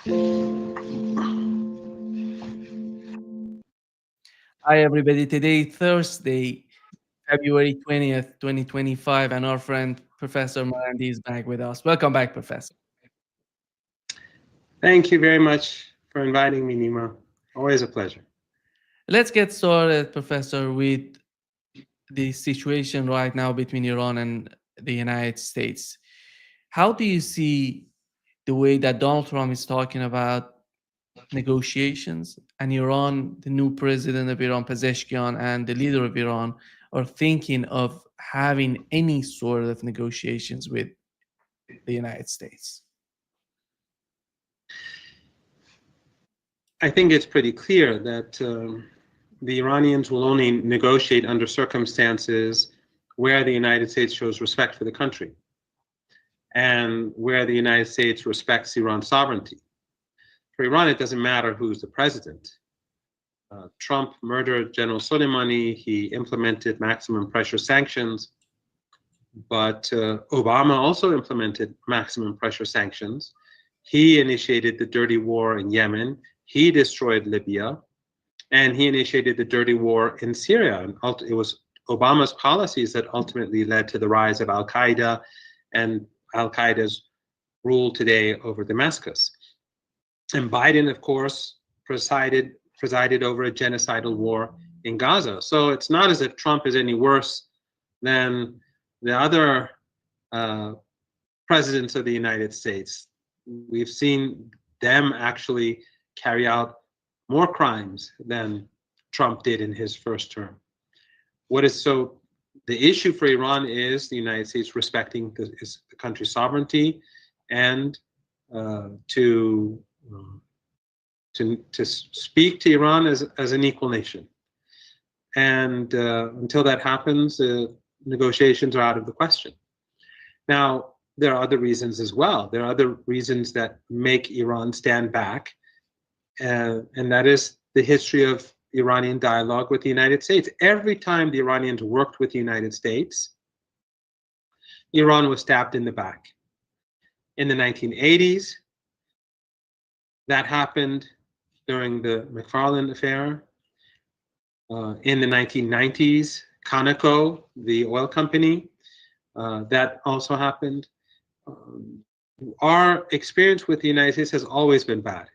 Hi, everybody. Today, Thursday, February 20th, 2025, and our friend Professor Marandi is back with us. Welcome back, Professor. Thank you very much for inviting me, Nima. Always a pleasure. Let's get started, Professor, with the situation right now between Iran and the United States. How do you see the way that Donald Trump is talking about negotiations and Iran, the new president of Iran, Pezeshkian, and the leader of Iran are thinking of having any sort of negotiations with the United States? I think it's pretty clear that the Iranians will only negotiate under circumstances where the United States shows respect for the country and where the United States respects Iran's sovereignty. For Iran, it doesn't matter who's the president. Trump murdered General Soleimani. He implemented maximum pressure sanctions. But Obama also implemented maximum pressure sanctions. He initiated the dirty war in Yemen. He destroyed Libya. And he initiated the dirty war in Syria. And it was Obama's policies that ultimately led to the rise of Al-Qaeda and Al-Qaeda's rule today over Damascus. And Biden, of course, presided over a genocidal war in Gaza. So it's not as if Trump is any worse than the other presidents of the United States. We've seen them actually carry out more crimes than Trump did in his first term. The issue for Iran is the United States respecting the country's sovereignty and to speak to Iran as an equal nation. And until that happens, negotiations are out of the question. Now, there are other reasons as well. There are other reasons that make Iran stand back, and that is the history of Iranian dialogue with the United States. Every time the Iranians worked with the United States, Iran was stabbed in the back. In the 1980s, that happened during the McFarland affair. In the 1990s, Conoco, the oil company, that also happened. Our experience with the United States has always been bad.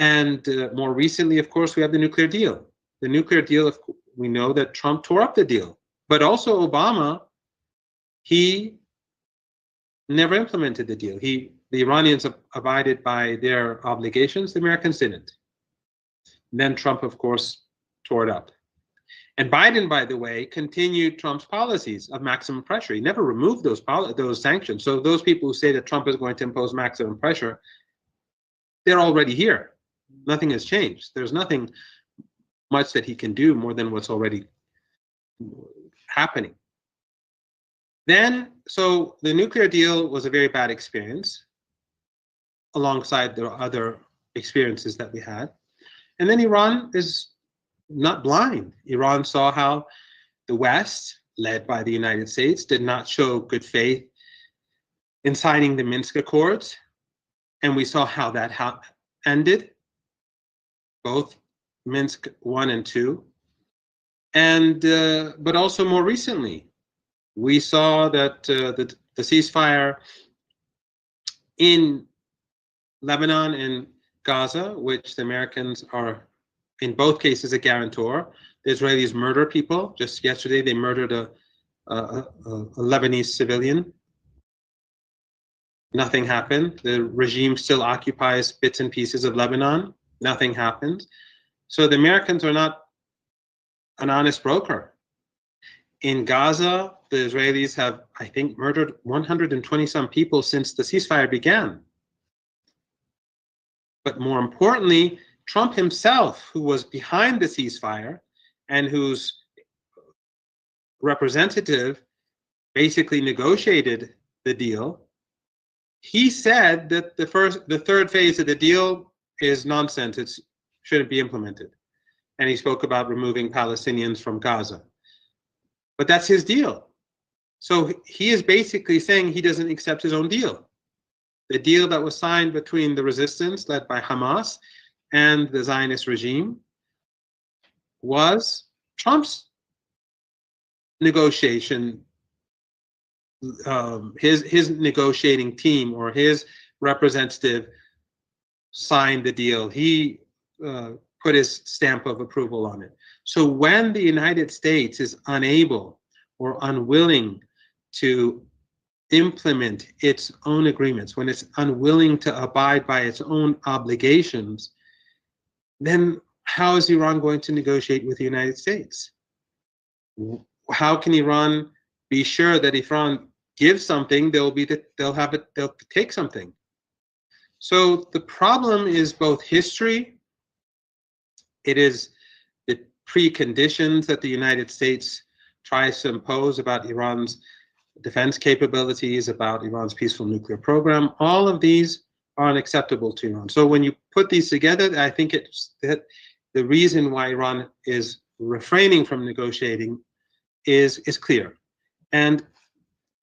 And more recently, of course, we have the nuclear deal. The nuclear deal, we know that Trump tore up the deal, but also Obama, he never implemented the deal. The Iranians abided by their obligations, the Americans didn't. And then Trump, of course, tore it up. And Biden, by the way, continued Trump's policies of maximum pressure. He never removed those sanctions. So those people who say that Trump is going to impose maximum pressure, they're already here. Nothing has changed. There's nothing much that he can do more than what's already happening. So the nuclear deal was a very bad experience alongside the other experiences that we had. And then Iran is not blind. Iran saw how the West, led by the United States, did not show good faith in signing the Minsk Accords. And we saw how that ended, both Minsk 1 and 2. And but also more recently, we saw that the ceasefire in Lebanon and Gaza, which the Americans are in both cases a guarantor. The Israelis murder people. Just yesterday, they murdered a Lebanese civilian. Nothing happened. The regime still occupies bits and pieces of Lebanon. Nothing happened. So the Americans are not an honest broker. In Gaza, the Israelis have, I think, murdered 120 some people since the ceasefire began. But more importantly, Trump himself, who was behind the ceasefire and whose representative basically negotiated the deal, he said that the third phase of the deal is nonsense. It shouldn't be implemented. And he spoke about removing Palestinians from Gaza. But that's his deal. So he is basically saying he doesn't accept his own deal. The deal that was signed between the resistance led by Hamas and the Zionist regime was Trump's negotiation, his negotiating team or his representative signed the deal. He put his stamp of approval on it. So when the United States is unable or unwilling to implement its own agreements, when it's unwilling to abide by its own obligations, then how is Iran going to negotiate with the United States? How can Iran be sure that if Iran gives something, they'll take something? So the problem is both history, it is the preconditions that the United States tries to impose about Iran's defense capabilities, about Iran's peaceful nuclear program. All of these are unacceptable to Iran. So when you put these together, I think it's that the reason why Iran is refraining from negotiating is clear. And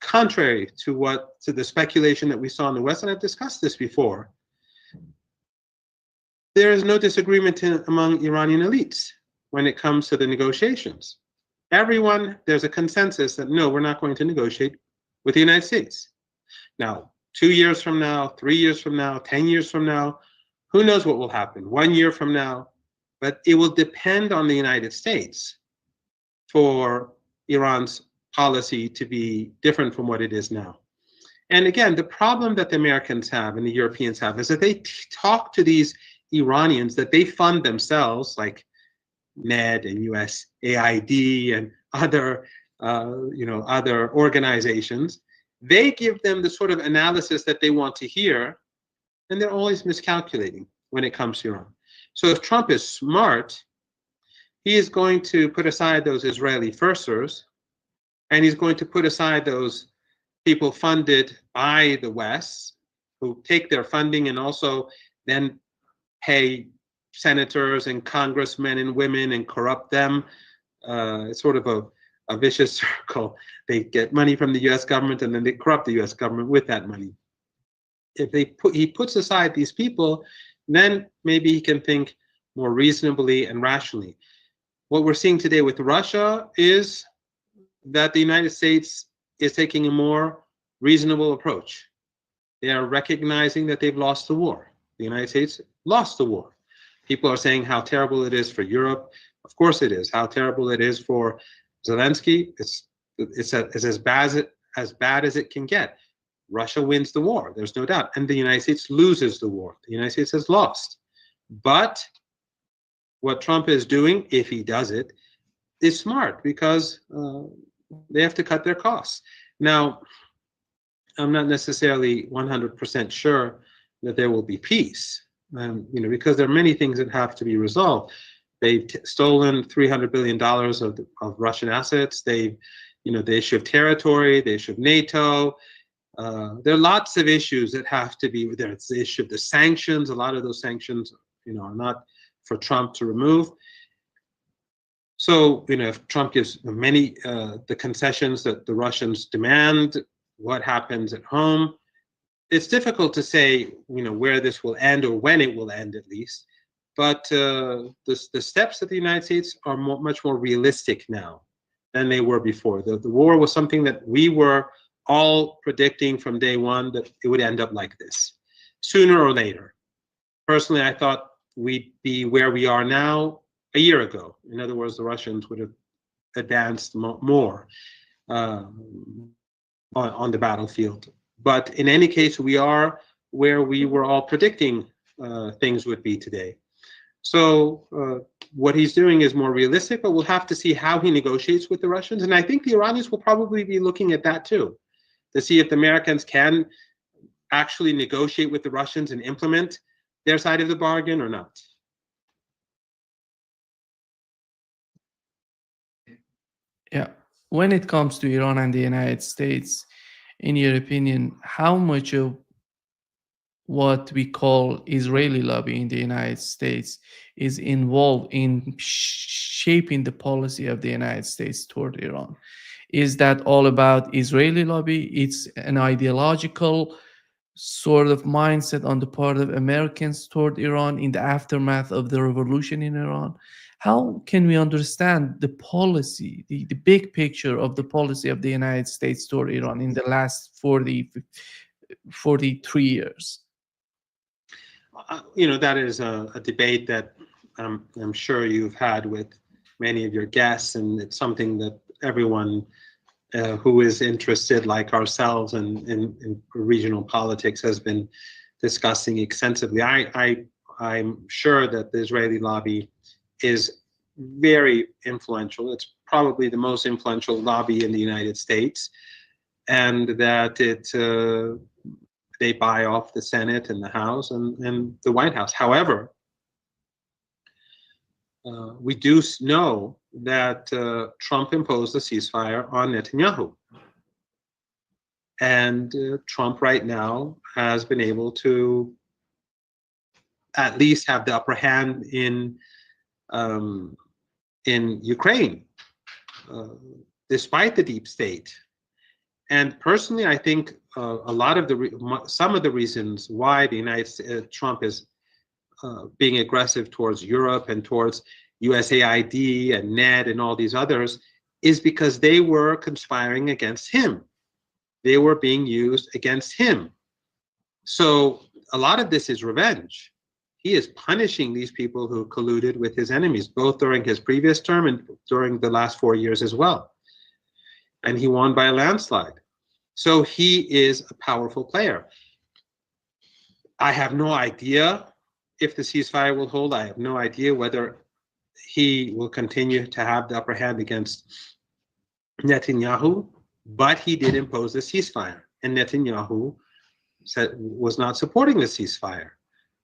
contrary to the speculation that we saw in the West, and I've discussed this before, there is no disagreement among Iranian elites when it comes to the negotiations. There's a consensus that no, we're not going to negotiate with the United States. Now, 2 years from now, 3 years from now, 10 years from now, who knows what will happen? 1 year from now, but it will depend on the United States for Iran's policy to be different from what it is now. And again, the problem that the Americans have and the Europeans have is that they talk to these Iranians that they fund themselves, like NED and USAID and other, other organizations. They give them the sort of analysis that they want to hear, and they're always miscalculating when it comes to Iran. So if Trump is smart, he is going to put aside those Israeli firsters, and he's going to put aside those people funded by the West who take their funding and also then pay senators and congressmen and women and corrupt them. It's sort of a vicious circle. They get money from the US government and then they corrupt the US government with that money. If he puts aside these people, then maybe he can think more reasonably and rationally. What we're seeing today with Russia is that the United States is taking a more reasonable approach. They are recognizing that they've lost the war. The United States lost the war. People are saying how terrible it is for Europe. Of course it is. How terrible it is for Zelensky. It's as bad as it can get. Russia wins the war, there's no doubt. And the United States loses the war. The United States has lost. But what Trump is doing, if he does it, is smart because they have to cut their costs. Now, I'm not necessarily 100% sure that there will be peace, because there are many things that have to be resolved. They've stolen $300 billion of Russian assets. The issue of territory, the issue of NATO. There are lots of issues that have to be there. It's the issue of the sanctions. A lot of those sanctions, are not for Trump to remove. So, if Trump gives many the concessions that the Russians demand, what happens at home? It's difficult to say, where this will end or when it will end, at least. But the steps of the United States are much more realistic now than they were before. The war was something that we were all predicting from day one that it would end up like this, sooner or later. Personally, I thought we'd be where we are now a year ago. In other words, the Russians would have advanced more on the battlefield. But in any case, we are where we were all predicting things would be today. So what he's doing is more realistic, but we'll have to see how he negotiates with the Russians. And I think the Iranians will probably be looking at that too, to see if the Americans can actually negotiate with the Russians and implement their side of the bargain or not. Yeah. When it comes to Iran and the United States, in your opinion, how much of what we call Israeli lobby in the United States is involved in shaping the policy of the United States toward Iran? Is that all about Israeli lobby? It's an ideological sort of mindset on the part of Americans toward Iran in the aftermath of the revolution in Iran? How can we understand the policy, the big picture of the policy of the United States toward Iran in the last 43 years? That is a debate that I'm sure you've had with many of your guests, and it's something that everyone who is interested, like ourselves, in regional politics has been discussing extensively. I'm sure that the Israeli lobby is very influential. It's probably the most influential lobby in the United States, and that they buy off the Senate and the House and the White House. However, we do know that Trump imposed a ceasefire on Netanyahu. And Trump right now has been able to at least have the upper hand in Ukraine, despite the deep state. And personally, I think a lot of some of the reasons why the United States, Trump is being aggressive towards Europe and towards USAID and NED and all these others is because they were conspiring against him. They were being used against him. So a lot of this is revenge. He is punishing these people who colluded with his enemies, both during his previous term and during the last 4 years as well. And he won by a landslide. So he is a powerful player. I have no idea if the ceasefire will hold. I have no idea whether he will continue to have the upper hand against Netanyahu, but he did impose the ceasefire, and Netanyahu was not supporting the ceasefire.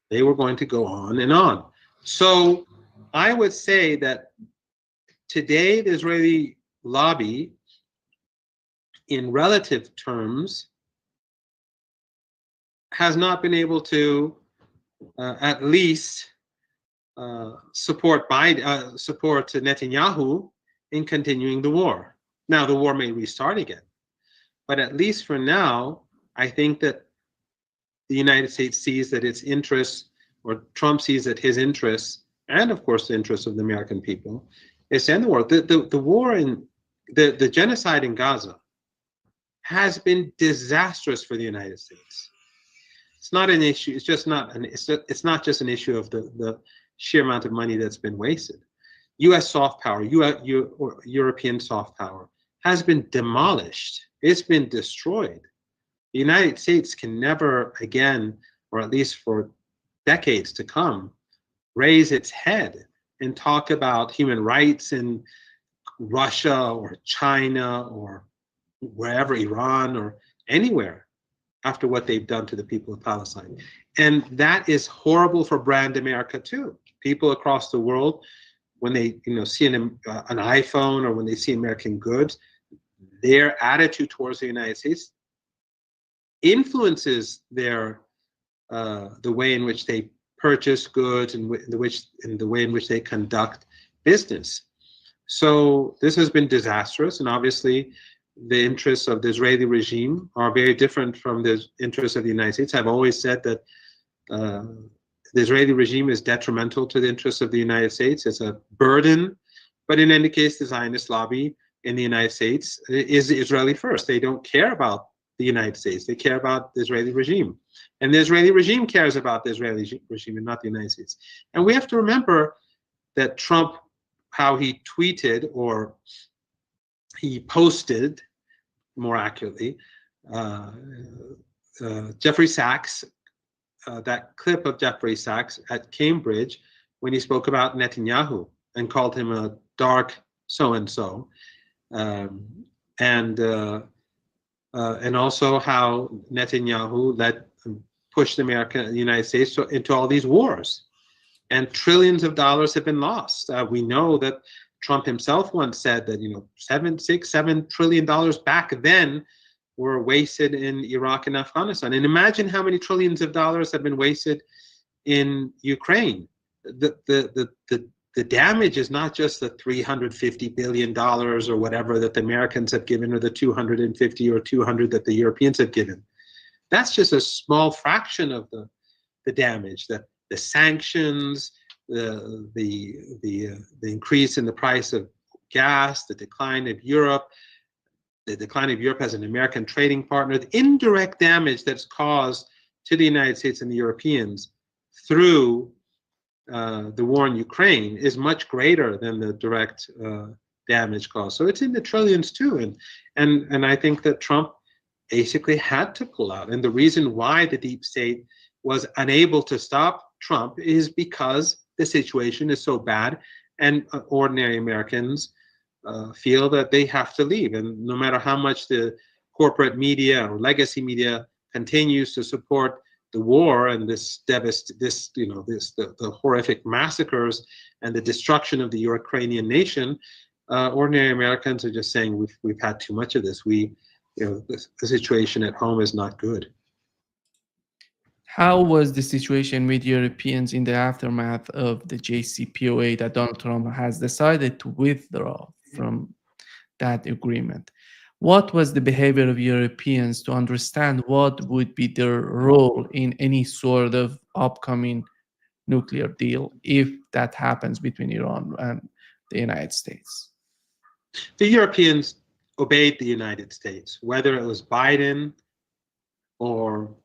They were going to go on and on. So I would say that today the Israeli lobby, in relative terms, has not been able to at least support Netanyahu in continuing the war. Now the war may restart again, but at least for now, I think that the United States sees that its interests, or Trump sees that his interests, and of course the interests of the American people, is to end the war. The war in the genocide in Gaza has been disastrous for the United States. It's not an issue. It's just not an. It's not just an issue of the sheer amount of money that's been wasted. U.S. soft power, European soft power, has been demolished. It's been destroyed. The United States can never again, or at least for decades to come, raise its head and talk about human rights in Russia or China or wherever, Iran or anywhere, after what they've done to the people of Palestine. And that is horrible for brand America too. People across the world, when they see an iPhone or when they see American goods, their attitude towards the United States influences their the way in which they purchase goods and the way in which they conduct business. So this has been disastrous, and obviously the interests of the Israeli regime are very different from the interests of the United States. I've always said that the Israeli regime is detrimental to the interests of the United States. It's a burden, but in any case, the Zionist lobby in the United States is Israeli first. They don't care about the United States. They care about the Israeli regime. And the Israeli regime cares about the Israeli regime and not the United States. And we have to remember that Trump, how he tweeted or he posted, more accurately, Jeffrey Sachs, that clip of Jeffrey Sachs at Cambridge when he spoke about Netanyahu and called him a dark so-and-so, and also how Netanyahu pushed the United States into all these wars, and trillions of dollars have been lost. We know that Trump himself once said that $7 trillion back then were wasted in Iraq and Afghanistan. And imagine how many trillions of dollars have been wasted in Ukraine. The damage is not just the $350 billion or whatever that the Americans have given, or the 250 or 200 that the Europeans have given. That's just a small fraction of the damage. The sanctions, the increase in the price of gas, the decline of Europe, as an American trading partner, the indirect damage that's caused to the United States and the Europeans through the war in Ukraine is much greater than the direct damage caused. So it's in the trillions too, and I think that Trump basically had to pull out. And the reason why the deep state was unable to stop Trump is because the situation is so bad, and ordinary Americans feel that they have to leave. And no matter how much the corporate media or legacy media continues to support the war and the horrific massacres and the destruction of the Ukrainian nation, ordinary Americans are just saying we've had too much of this. The situation at home is not good. How was the situation with Europeans in the aftermath of the JCPOA that Donald Trump has decided to withdraw from that agreement? What was the behavior of Europeans to understand what would be their role in any sort of upcoming nuclear deal if that happens between Iran and the United States? The Europeans obeyed the United States, whether it was Biden or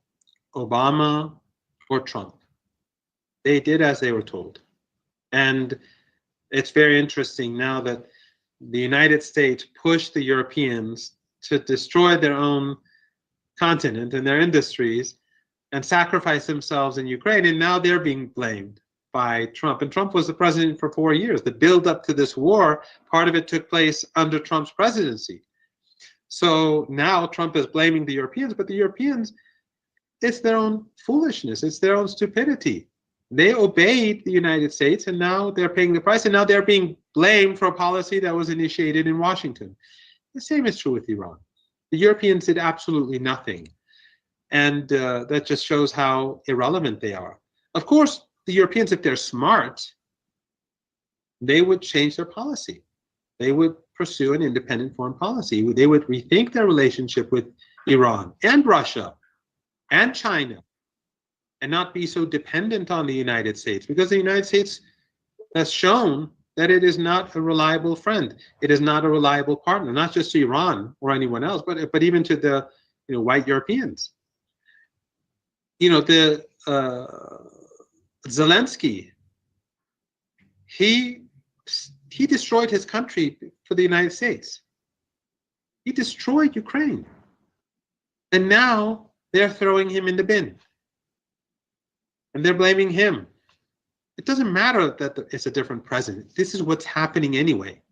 Obama or Trump. They did as they were told. And it's very interesting now that the United States pushed the Europeans to destroy their own continent and their industries and sacrifice themselves in Ukraine, and now they're being blamed by Trump. And Trump was the president for 4 years. The build up to this war, part of it took place under Trump's presidency. So now Trump is blaming the Europeans, but the Europeans, it's their own foolishness, it's their own stupidity. They obeyed the United States, and now they're paying the price, and now they're being blamed for a policy that was initiated in Washington. The same is true with Iran. The Europeans did absolutely nothing, and that just shows how irrelevant they are. Of course, the Europeans, if they're smart, they would change their policy. They would pursue an independent foreign policy. They would rethink their relationship with Iran and Russia and China, and not be so dependent on the United States, because the United States has shown that it is not a reliable friend. It is not a reliable partner, not just to Iran or anyone else, but even to the white Europeans. Zelensky, he destroyed his country for the United States. He destroyed Ukraine, and now they're throwing him in the bin, and they're blaming him. It doesn't matter that it's a different president. This is what's happening anyway.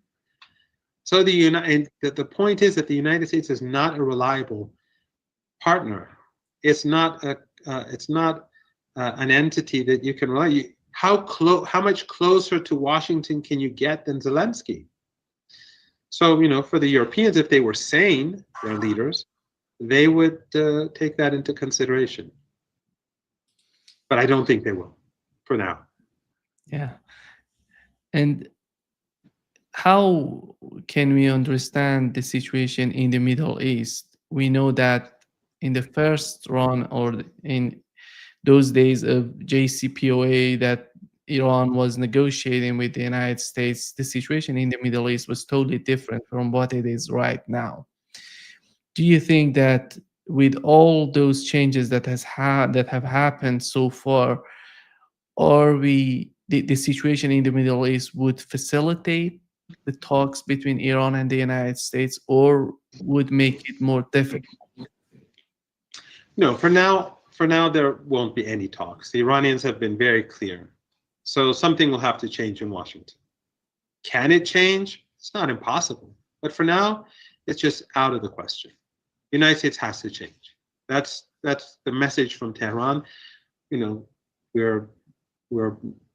So the point is that the United States is not a reliable partner. It's not an entity that you can rely. How much closer to Washington can you get than Zelensky? So for the Europeans, if they were sane, their leaders, they would take that into consideration. But I don't think they will, for now. Yeah. And how can we understand the situation in the Middle East? We know that in the first run, or in those days of JCPOA that Iran was negotiating with the United States, the situation in the Middle East was totally different from what it is right now. Do you think that with all those changes that have happened so far, the situation in the Middle East would facilitate the talks between Iran and the United States, or would make it more difficult? No, for now there won't be any talks. The Iranians have been very clear. So something will have to change in Washington. Can it change? It's not impossible. But for now, it's just out of the question. The United States has to change. That's the message from Tehran. We're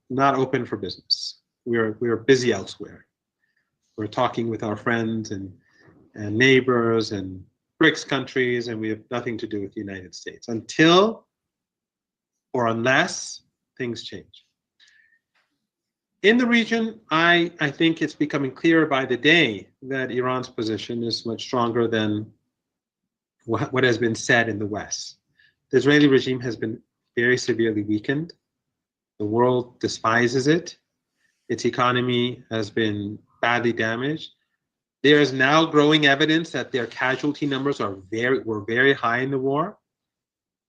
not open for business. We're busy elsewhere. We're talking with our friends and neighbors and BRICS countries, and we have nothing to do with the United States until or unless things change. In the region, I think it's becoming clearer by the day that Iran's position is much stronger than what has been said in the West. The Israeli regime has been very severely weakened. The world despises it. Its economy has been badly damaged. There is now growing evidence that their casualty numbers were very high in the war,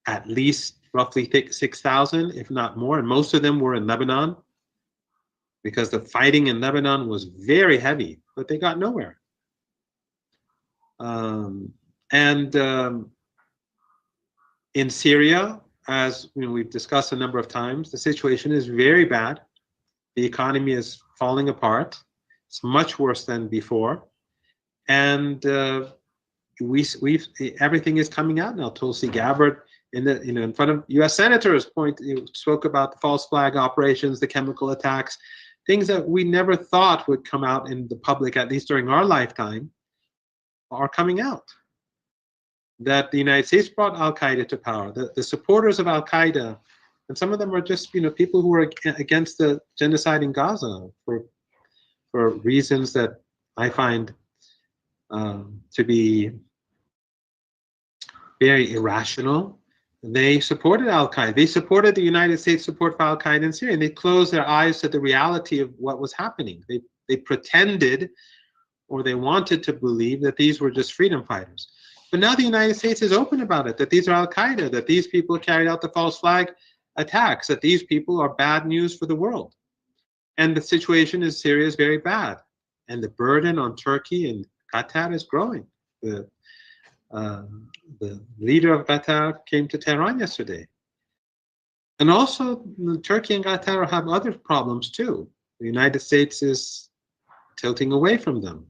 at least roughly 6,000, if not more, and most of them were in Lebanon, because the fighting in Lebanon was very heavy, but they got nowhere. And in Syria, as we've discussed a number of times, the situation is very bad. The economy is falling apart. It's much worse than before, and everything is coming out now. Tulsi Gabbard, in front of U.S. senators, spoke about the false flag operations, the chemical attacks, things that we never thought would come out in the public, at least during our lifetime, are coming out. That the United States brought Al Qaeda to power. The supporters of Al Qaeda, and some of them are just people who are against the genocide in Gaza for reasons that I find to be very irrational. They supported Al Qaeda. They supported the United States support for Al Qaeda in Syria, and they closed their eyes to the reality of what was happening. They pretended, or they wanted to believe, that these were just freedom fighters. But now the United States is open about it, that these are Al Qaeda, that these people carried out the false flag attacks, that these people are bad news for the world. And the situation in Syria is very bad. And the burden on Turkey and Qatar is growing. The leader of Qatar came to Tehran yesterday. And also, Turkey and Qatar have other problems too. The United States is tilting away from them.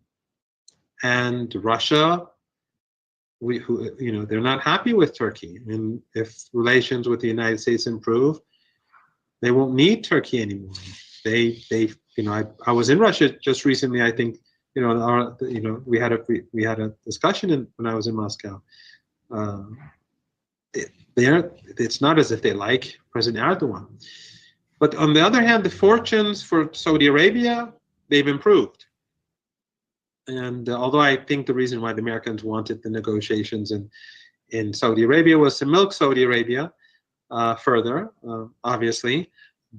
And Russia, they're not happy with Turkey. And if relations with the United States improve, they won't need Turkey anymore. I was in Russia just recently. I think we had a discussion when I was in Moscow. It's not as if they like President Erdogan, but on the other hand, the fortunes for Saudi Arabia, they've improved. And although I think the reason why the Americans wanted the negotiations in Saudi Arabia was to milk Saudi Arabia further, obviously,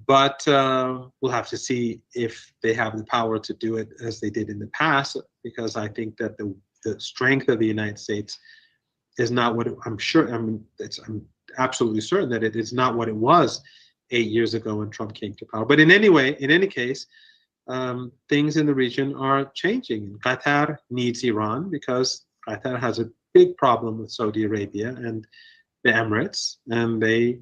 but we'll have to see if they have the power to do it as they did in the past, because I think that the strength of the United States is not what I'm absolutely certain that it is not what it was 8 years ago when Trump came to power. But in any case, things in the region are changing. Qatar needs Iran because Qatar has a big problem with Saudi Arabia and the Emirates, and they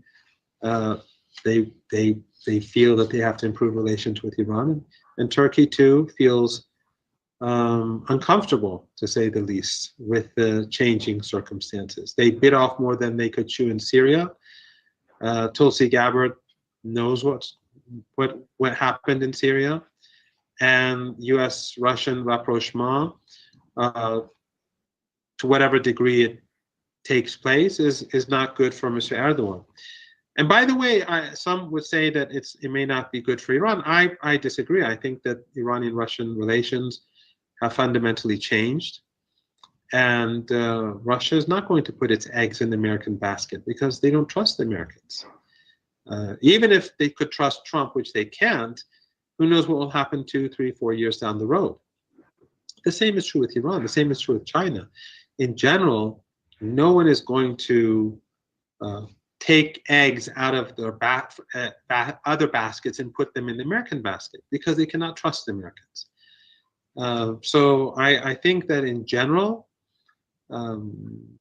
feel that they have to improve relations with Iran. And Turkey too feels uncomfortable, to say the least, with the changing circumstances. They bit off more than they could chew in Syria. Tulsi Gabbard knows what happened in Syria, and U.S.-Russian rapprochement, to whatever degree it takes place, is not good for Mr. Erdogan. And by the way, some would say that it may not be good for Iran. I disagree. I think that Iranian-Russian relations have fundamentally changed, and Russia is not going to put its eggs in the American basket because they don't trust the Americans. Even if they could trust Trump, which they can't, who knows what will happen 2, 3, 4 years down the road. The same is true with Iran. The same is true with China. In general, no one is going to take eggs out of their other baskets and put them in the American basket because they cannot trust the Americans. So I think that in general,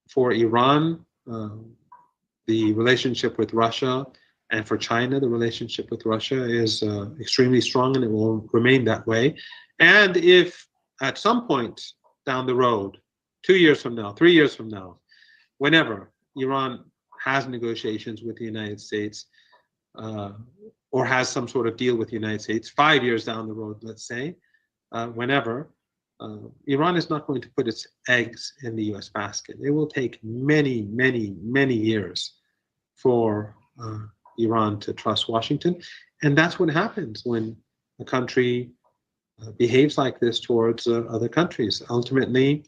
for Iran, the relationship with Russia, and for China, the relationship with Russia is extremely strong, and it will remain that way. And if at some point down the road, 2 years from now, 3 years from now, whenever Iran has negotiations with the United States, or has some sort of deal with the United States, 5 years down the road, let's say, whenever, Iran is not going to put its eggs in the US basket. It will take many, many, many years for Iran to trust Washington. And that's what happens when a country behaves like this towards other countries. Ultimately,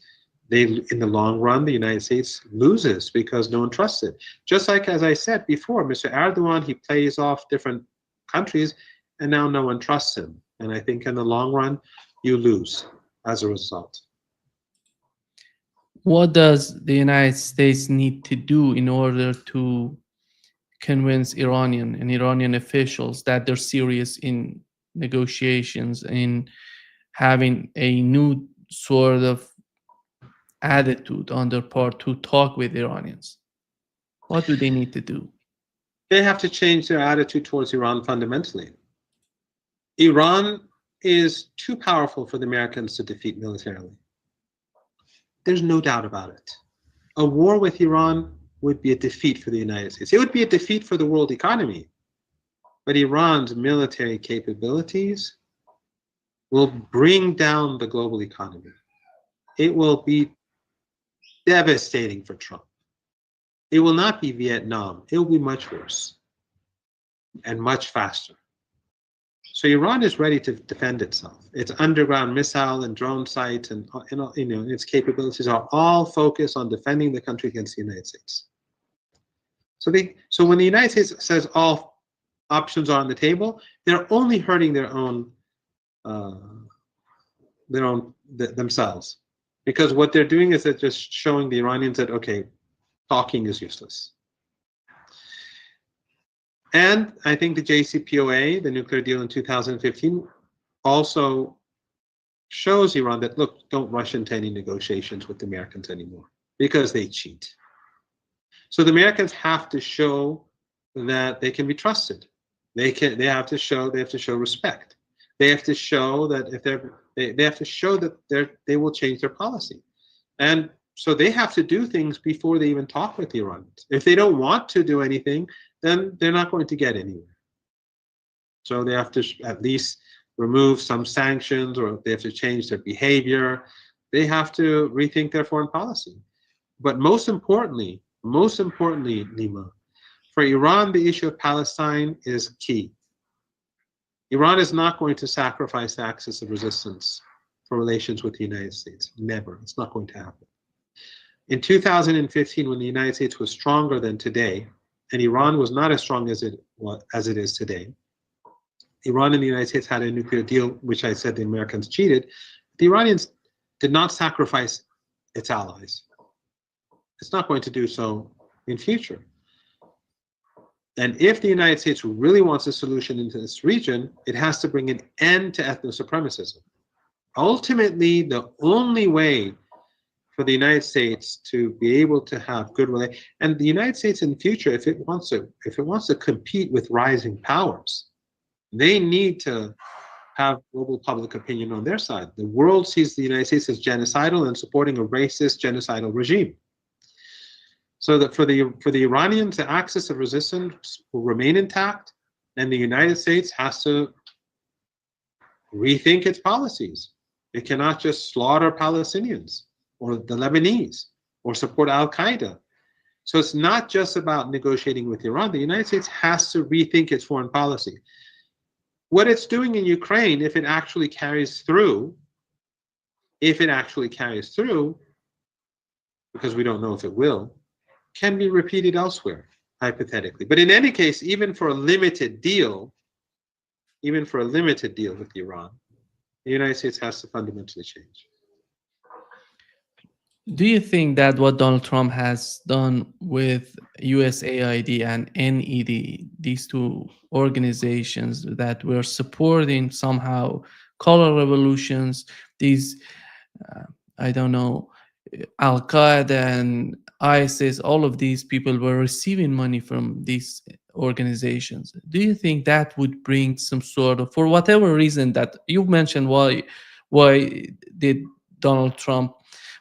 They, in the long run, the United States loses because no one trusts it. Just like as I said before, Mr. Erdogan, he plays off different countries, and now no one trusts him. And I think in the long run, you lose as a result. What does the United States need to do in order to convince Iranian and Iranian officials that they're serious in negotiations, in having a new sort of attitude on their part to talk with Iranians? What do they need to do? They have to change their attitude towards Iran fundamentally. Iran is too powerful for the Americans to defeat militarily. There's no doubt about it. A war with Iran would be a defeat for the United States. It would be a defeat for the world economy. But Iran's military capabilities will bring down the global economy. It will be devastating for Trump. It will not be Vietnam. It will be much worse and much faster. So Iran is ready to defend itself. Its underground missile and drone sites and its capabilities are all focused on defending the country against the United States. So when the United States says all options are on the table, they're only hurting themselves, because what they're doing is they're just showing the Iranians that, okay, talking is useless. And I think the JCPOA, the nuclear deal in 2015, also shows Iran that, look, don't rush into any negotiations with the Americans anymore, because they cheat. So the Americans have to show that they can be trusted. They have to show respect. They have to show that they have to show that they will change their policy. And so they have to do things before they even talk with the Iranians. If they don't want to do anything, then they're not going to get anywhere. So they have to at least remove some sanctions, or they have to change their behavior. They have to rethink their foreign policy. But most importantly, Nima, for Iran, the issue of Palestine is key. Iran is not going to sacrifice the axis of resistance for relations with the United States. Never. It's not going to happen. In 2015, when the United States was stronger than today, and Iran was not as strong as it is today, Iran and the United States had a nuclear deal, which I said the Americans cheated. The Iranians did not sacrifice its allies. It's not going to do so in future. And if the United States really wants a solution into this region, it has to bring an end to ethno-supremacism. Ultimately, the only way for the United States to be able to have good relations, and the United States in the future, if it wants to compete with rising powers, they need to have global public opinion on their side. The world sees the United States as genocidal and supporting a racist, genocidal regime. So that for the Iranians, the axis of resistance will remain intact, and the United States has to rethink its policies. It cannot just slaughter Palestinians or the Lebanese or support Al-Qaeda. So it's not just about negotiating with Iran. The United States has to rethink its foreign policy. What it's doing in Ukraine, if it actually carries through, because we don't know if it will, can be repeated elsewhere, hypothetically. But in any case, even for a limited deal with Iran, the United States has to fundamentally change. Do you think that what Donald Trump has done with USAID and NED, these two organizations that were supporting somehow color revolutions, these, I don't know, Al Qaeda and ISIS, all of these people were receiving money from these organizations. Do you think that would bring some sort of, for whatever reason that you mentioned, why did Donald Trump,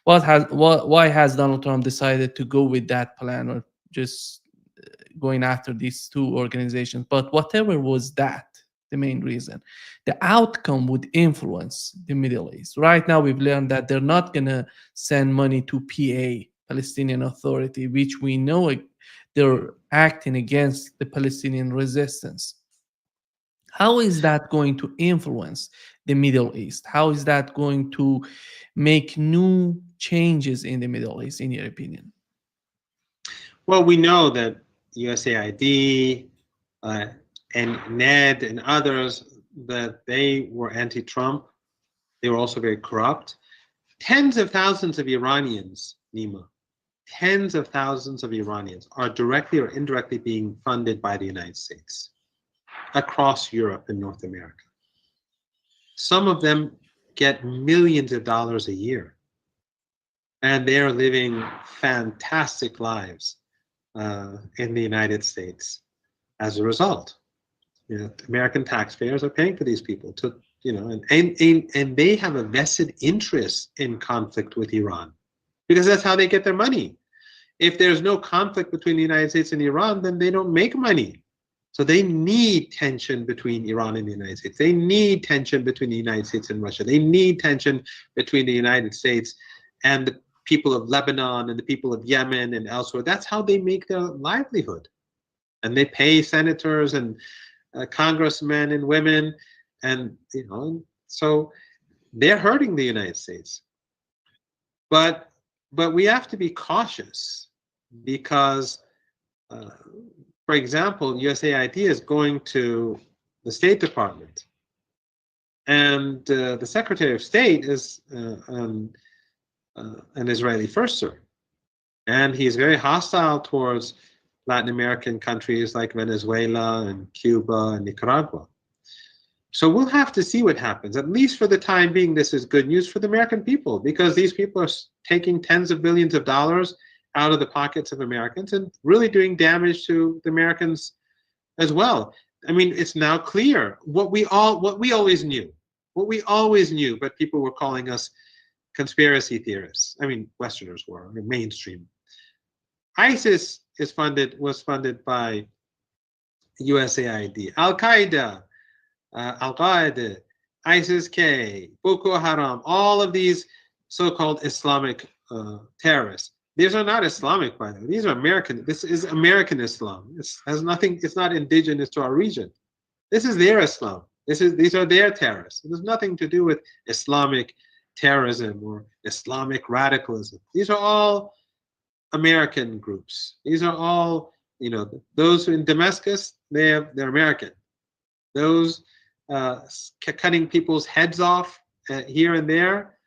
why has Donald Trump decided to go with that plan, or just going after these two organizations? But whatever was that, the main reason, the outcome would influence the Middle East. Right now, we've learned that they're not going to send money to PA, Palestinian Authority, which we know they're acting against the Palestinian resistance. How is that going to influence the Middle East? How is that going to make new changes in the Middle East, in your opinion? Well, we know that USAID uh, and NED and others, that they were anti-Trump. They were also very corrupt. Tens of thousands of Iranians, Nima, tens of thousands of Iranians are directly or indirectly being funded by the United States across Europe and North America. Some of them get millions of dollars a year, and they are living fantastic lives in the United States as a result. You know, American taxpayers are paying for these people to, you know, and they have a vested interest in conflict with Iran because that's how they get their money. If there's no conflict between the United States and Iran, then they don't make money. So they need tension between Iran and the United States. They need tension between the United States and Russia. They need tension between the United States and the people of Lebanon and the people of Yemen and elsewhere. That's how they make their livelihood. And they pay senators and congressmen and women, and you know, so they're hurting the United States. But we have to be cautious because, for example, USAID is going to the State Department, and the Secretary of State is an Israeli firster, and he's very hostile towards Latin American countries like Venezuela and Cuba and Nicaragua. So we'll have to see what happens. At least for the time being, this is good news for the American people because these people are taking tens of billions of dollars out of the pockets of Americans and really doing damage to the Americans as well. I mean, it's now clear what we always knew, but people were calling us conspiracy theorists. I mean, Westerners were, I mean, mainstream. ISIS was funded by USAID, Al Qaeda, Al Qaeda, ISIS-K, Boko Haram, all of these so-called Islamic terrorists. These are not Islamic, by the way. These are American. This is American Islam. It has nothing. It's not indigenous to our region. This is their Islam. These are their terrorists. It has nothing to do with Islamic terrorism or Islamic radicalism. These are all American groups. These are all, you know, those in Damascus, they're American. Those cutting people's heads off here and there,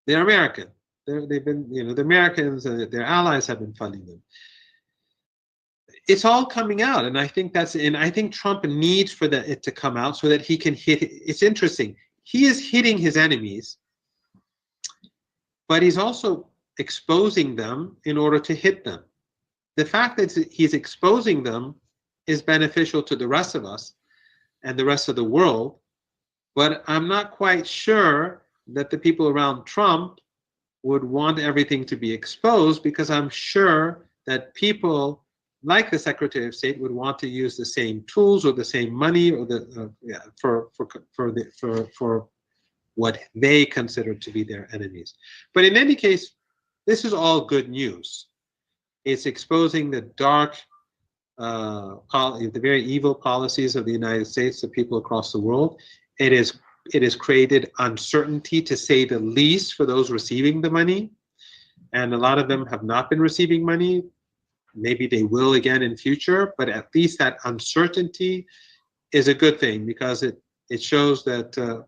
they're American. They've been, you know, the Americans and their allies have been funding them. It's all coming out, and I think Trump needs for it to come out so that he can hit. It's interesting. He is hitting his enemies, but he's also exposing them in order to hit them. The fact that he's exposing them is beneficial to the rest of us and the rest of the world, but I'm not quite sure that the people around Trump would want everything to be exposed, because I'm sure that people like the Secretary of State would want to use the same tools or the same money or for what they consider to be their enemies. But in any case, this is all good news. It's exposing the dark, the very evil policies of the United States to people across the world. It has created uncertainty, to say the least, for those receiving the money. And a lot of them have not been receiving money. Maybe they will again in future, but at least that uncertainty is a good thing, because it shows that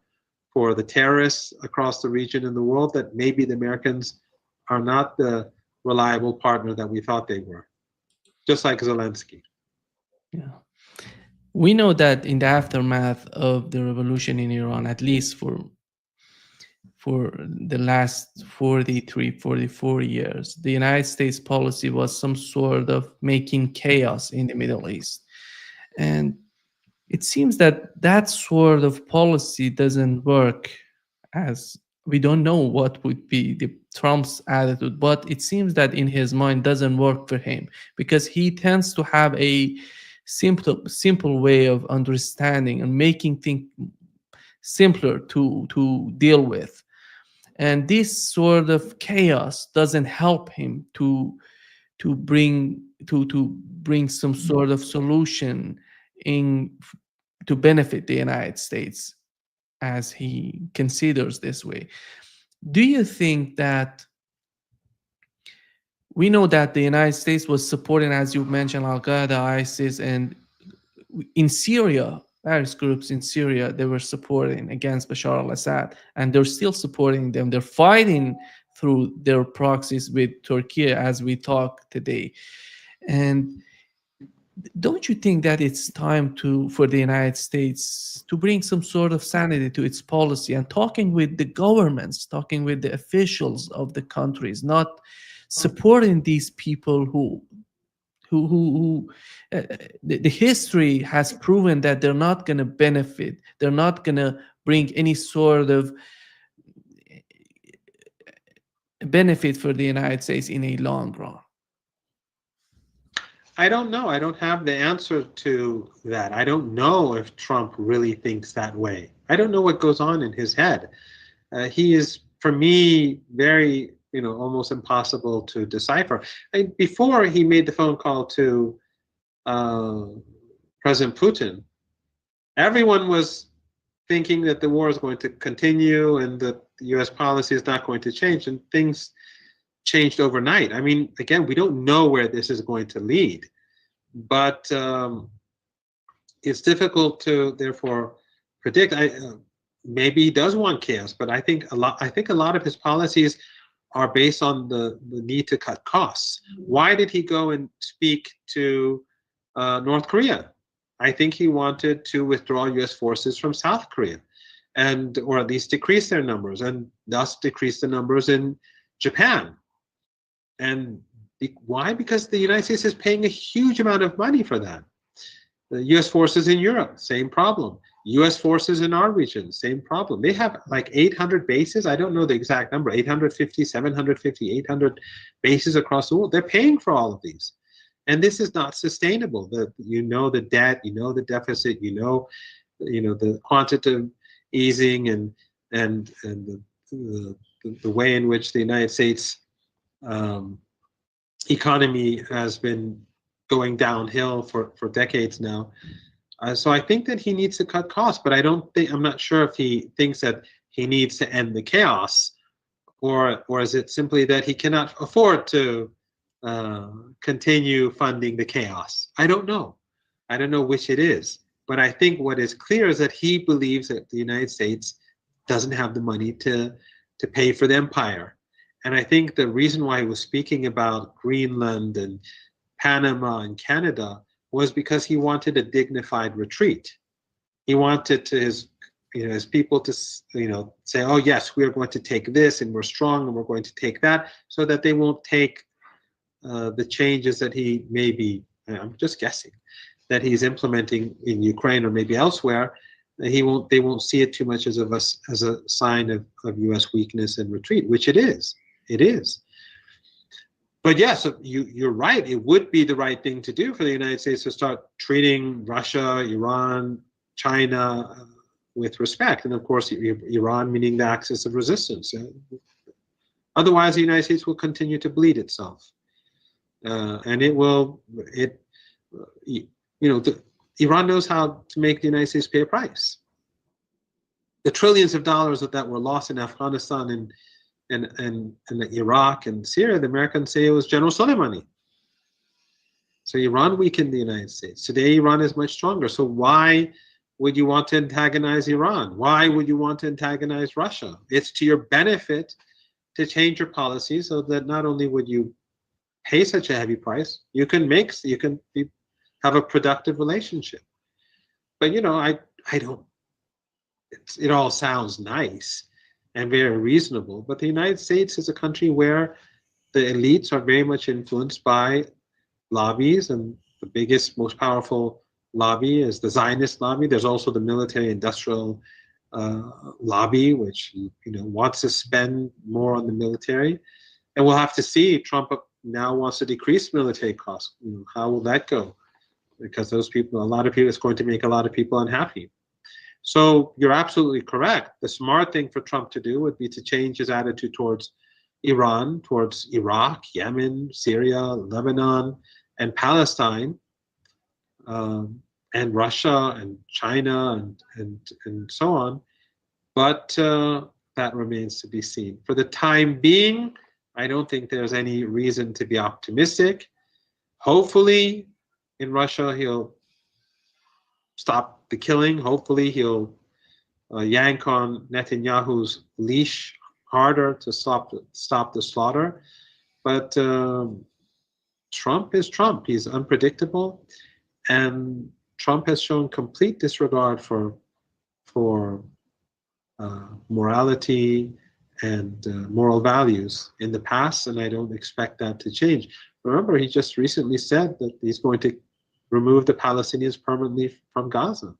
for the terrorists across the region and the world, that maybe the Americans are not the reliable partner that we thought they were, just like Zelensky. Yeah. We know that in the aftermath of the revolution in Iran, at least for the last 43, 44 years, the United States policy was some sort of making chaos in the Middle East. And it seems that that sort of policy doesn't work, as we don't know what would be the Trump's attitude, but it seems that in his mind doesn't work for him, because he tends to have a simple way of understanding and making things simpler to deal with. And this sort of chaos doesn't help him to bring some sort of solution in to benefit the United States, as he considers this way. Do you think that We know that the United States was supporting, as you mentioned, Al Qaeda, ISIS, and in Syria, various groups in Syria, they were supporting against Bashar al Assad, and they're still supporting them. They're fighting through their proxies with Turkey as we talk today. And don't you think that it's time to for the United States to bring some sort of sanity to its policy and talking with the governments, talking with the officials of the countries, not supporting these people who the history has proven that they're not going to benefit, they're not going to bring any sort of benefit for the United States in a long run. I don't know. I don't have the answer to that. I don't know if Trump really thinks that way. I don't know what goes on in his head. He is, for me, very, almost impossible to decipher. Before he made the phone call to uh, President Putin, everyone was thinking that the war is going to continue and that the U.S. policy is not going to change, and things changed overnight. I mean, again, we don't know where this is going to lead, but it's difficult to therefore predict. Maybe he does want chaos, but I think a lot. I think a lot of his policies are based on the need to cut costs. Why did he go and speak to North Korea? I think he wanted to withdraw U.S. forces from South Korea, and or at least decrease their numbers, and thus decrease the numbers in Japan. And why? Because the United States is paying a huge amount of money for that. The U.S. forces in Europe, same problem. U.S. forces in our region, same problem. They have like 800 bases. I don't know the exact number, 850, 750, 800 bases across the world. They're paying for all of these. And this is not sustainable. The debt, the deficit, the quantitative easing and the way in which the United States um, economy has been going downhill for decades now. So I think that he needs to cut costs, but I'm not sure if he thinks that he needs to end the chaos, or is it simply that he cannot afford to continue funding the chaos? I don't know. I don't know which it is. But I think what is clear is that he believes that the United States doesn't have the money to pay for the empire. And I think the reason why he was speaking about Greenland and Panama and Canada was because he wanted a dignified retreat. He wanted his people to say, oh yes, we are going to take this and we're strong and we're going to take that, so that they won't take the changes that he may be, I'm just guessing, that he's implementing in Ukraine or maybe elsewhere. They won't see it too much as a sign of U.S. weakness and retreat, which it is. It is. But yes, you're right. It would be the right thing to do for the United States to start treating Russia, Iran, China with respect, and of course Iran meaning the axis of resistance. Otherwise, the United States will continue to bleed itself, and it will. Iran knows how to make the United States pay a price. The trillions of dollars that were lost in Afghanistan and Iraq and Syria, the Americans say it was General Soleimani. So Iran weakened the United States. Today, Iran is much stronger. So why would you want to antagonize Iran? Why would you want to antagonize Russia? It's to your benefit to change your policy so that not only would you pay such a heavy price, you can have a productive relationship. But I don't. It all sounds nice and very reasonable, but the United States is a country where the elites are very much influenced by lobbies, and the biggest, most powerful lobby is the Zionist lobby. There's also the military-industrial lobby, which wants to spend more on the military, and we'll have to see. Trump now wants to decrease military costs. How will that go? Because a lot of people, it's going to make a lot of people unhappy. So you're absolutely correct. The smart thing for Trump to do would be to change his attitude towards Iran, towards Iraq, Yemen, Syria, Lebanon, and Palestine, and Russia and China and so on. But that remains to be seen. For the time being, I don't think there's any reason to be optimistic. Hopefully, in Russia, he'll stop the killing. Hopefully, he'll yank on Netanyahu's leash harder to stop the slaughter. But Trump is Trump. He's unpredictable, and Trump has shown complete disregard for morality and moral values in the past, and I don't expect that to change. Remember, he just recently said that he's going to remove the Palestinians permanently from Gaza.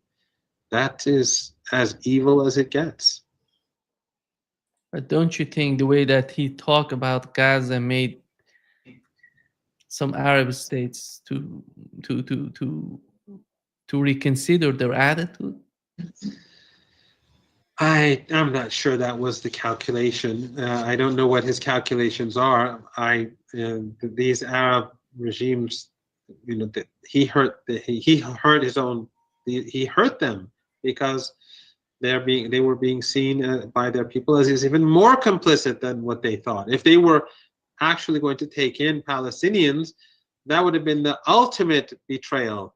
That is as evil as it gets. But don't you think the way that he talked about Gaza made some Arab states to to to to reconsider their attitude? I'm not sure that was the calculation. I don't know what his calculations are. These Arab regimes, that he hurt his own. He hurt them because they were being seen by their people as he's even more complicit than what they thought. If they were actually going to take in Palestinians, that would have been the ultimate betrayal.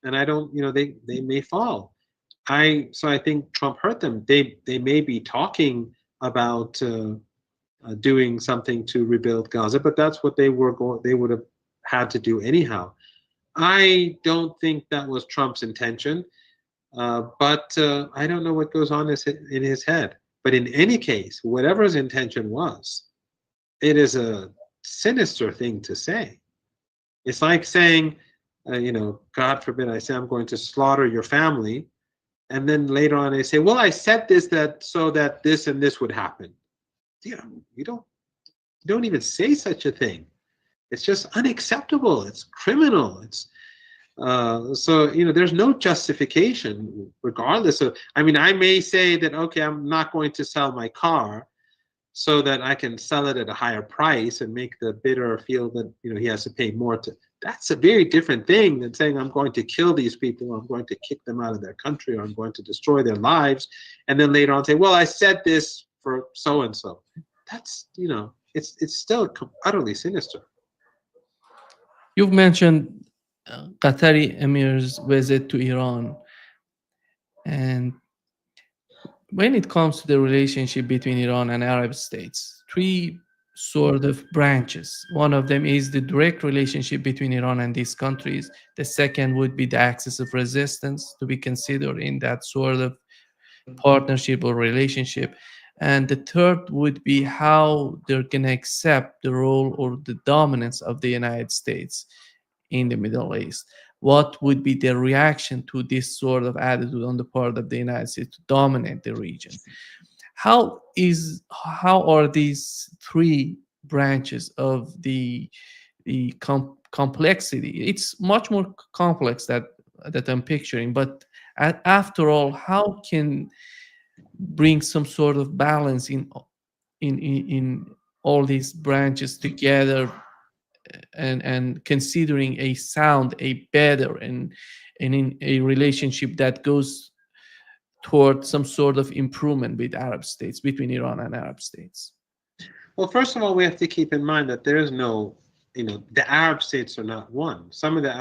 And I don't, they may fall. So I think Trump hurt them. They may be talking about doing something to rebuild Gaza, but that's what they would have had to do anyhow. I don't think that was Trump's intention, but I don't know what goes on in his head. But in any case, whatever his intention was, it is a sinister thing to say. It's like saying, God forbid, I say I'm going to slaughter your family, and then later on I say, well, I said this so that this and this would happen. You don't even say such a thing. It's just unacceptable. It's criminal. It's so there's no justification, regardless of. I mean, I may say that, okay, I'm not going to sell my car so that I can sell it at a higher price and make the bidder feel that he has to pay more to. That's a very different thing than saying I'm going to kill these people, or I'm going to kick them out of their country, or I'm going to destroy their lives, and then later on say, well, I said this for so and so. That's it's still utterly sinister. You've mentioned Qatari emir's visit to Iran, and when it comes to the relationship between Iran and Arab states, three sort of branches. One of them is the direct relationship between Iran and these countries. The second would be the axis of resistance to be considered in that sort of partnership or relationship. And the third would be how they're going to accept the role or the dominance of the United States in the Middle East. What would be the reaction to this sort of attitude on the part of the United States to dominate the region? How are these three branches of the complexity? It's much more complex that I'm picturing, but after all, how can bring some sort of balance in all these branches together, and considering a sound, a better, and in a relationship that goes toward some sort of improvement with Arab states, between Iran and Arab states? Well, first of all, we have to keep in mind that there is no, the Arab states are not one. Some of the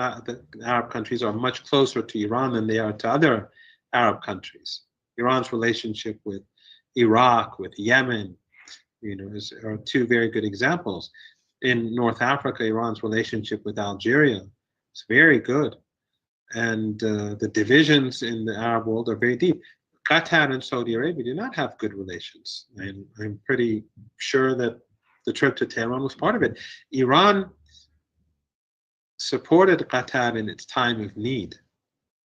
Arab countries are much closer to Iran than they are to other Arab countries. Iran's relationship with Iraq, with Yemen, are two very good examples. In North Africa, Iran's relationship with Algeria is very good. And the divisions in the Arab world are very deep. Qatar and Saudi Arabia do not have good relations. And I'm pretty sure that the trip to Tehran was part of it. Iran supported Qatar in its time of need.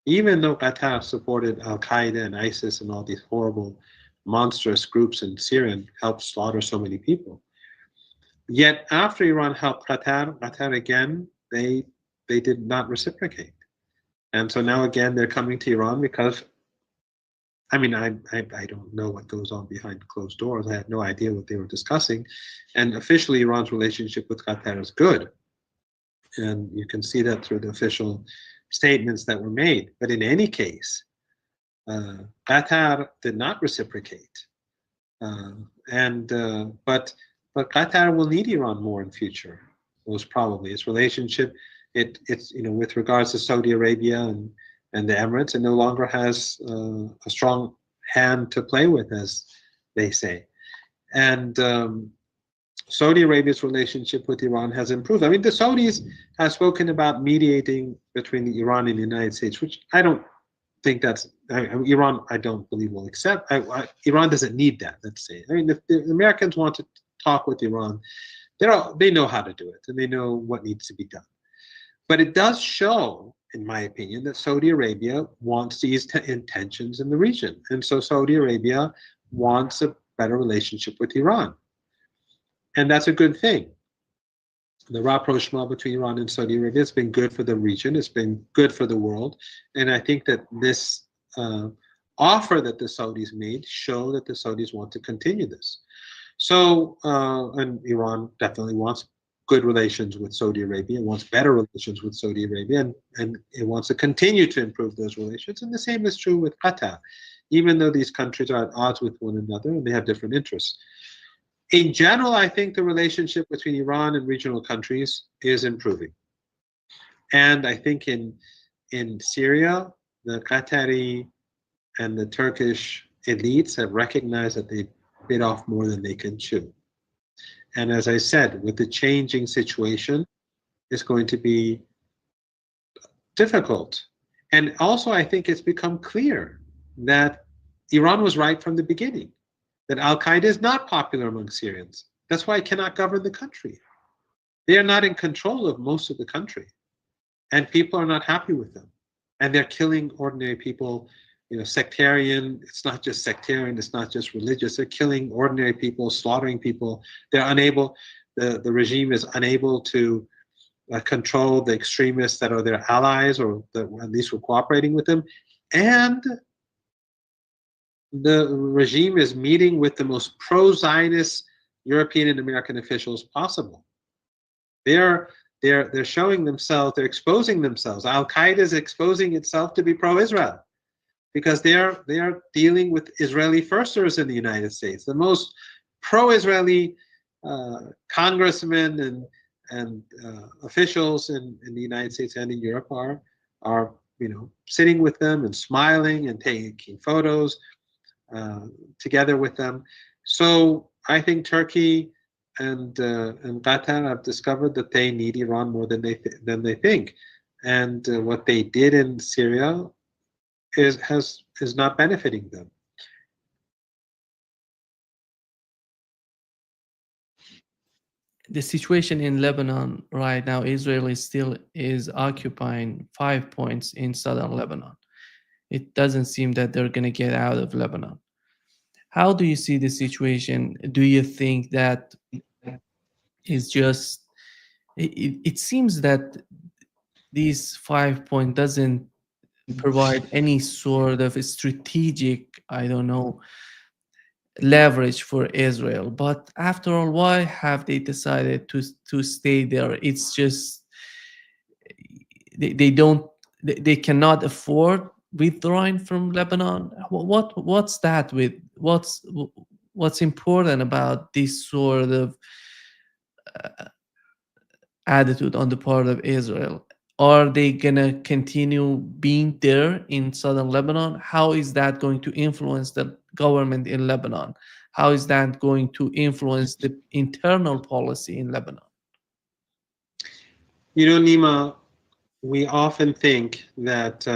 Even though Qatar supported Al-Qaeda and ISIS and all these horrible, monstrous groups in Syria and helped slaughter so many people. Yet after Iran helped Qatar again, they did not reciprocate. And so now again, they're coming to Iran because, I don't know what goes on behind closed doors. I had no idea what they were discussing. And officially, Iran's relationship with Qatar is good. And you can see that through the official statements that were made. But in any case, Qatar did not reciprocate. But But Qatar will need Iran more in future, most probably. Its relationship, it's with regards to Saudi Arabia and the Emirates, it no longer has a strong hand to play with, as they say. And Saudi Arabia's relationship with Iran has improved. I mean, the Saudis have spoken about mediating between Iran and the United States, which I don't think that's Iran. I don't believe will accept. Iran doesn't need that. Let's say. I mean, if the Americans want to talk with Iran, they know how to do it and they know what needs to be done. But it does show, in my opinion, that Saudi Arabia wants these intentions in the region, and so Saudi Arabia wants a better relationship with Iran, and that's a good thing. The rapprochement between Iran and Saudi Arabia has been good for the region. It's been good for the world, and I think that this offer that the Saudis made show that the Saudis want to continue this. So, and Iran definitely wants good relations with Saudi Arabia, wants better relations with Saudi Arabia, and it wants to continue to improve those relations. And the same is true with Qatar, even though these countries are at odds with one another and they have different interests. In general, I think the relationship between Iran and regional countries is improving. And I think in Syria, the Qatari and the Turkish elites have recognized that they bit off more than they can chew. And as I said, with the changing situation, it's going to be difficult. And also, I think it's become clear that Iran was right from the beginning, that Al Qaeda is not popular among Syrians. That's why it cannot govern the country. They are not in control of most of the country, and people are not happy with them. And they're killing ordinary people. Sectarian, it's not just sectarian, it's not just religious. They're killing ordinary people, slaughtering people. They're unable, the regime is unable to control the extremists that are their allies or that at least were cooperating with them. And the regime is meeting with the most pro-Zionist European and American officials possible. They're showing themselves, they're exposing themselves. Al Qaeda is exposing itself to be pro-Israel, because they are dealing with Israeli firsters in the United States. The most pro-Israeli congressmen and officials in the United States and in Europe are sitting with them and smiling and taking photos together with them. So I think Turkey and Qatar have discovered that they need Iran more than they think, and what they did in Syria is not benefiting them. The situation in Lebanon right now, Israel is occupying 5 points in southern Lebanon. It doesn't seem that they're going to get out of Lebanon. How do you see the situation? Do you think that is just it seems that these 5 point doesn't provide any sort of a strategic, I don't know, leverage for Israel. But after all, why have they decided to stay there? It's just they don't they cannot afford withdrawing from Lebanon. What's that with what's important about this sort of attitude on the part of Israel? Are they gonna continue being there in southern Lebanon? How is that going to influence the government in Lebanon? How is that going to influence the internal policy in Lebanon? Nima, we often think that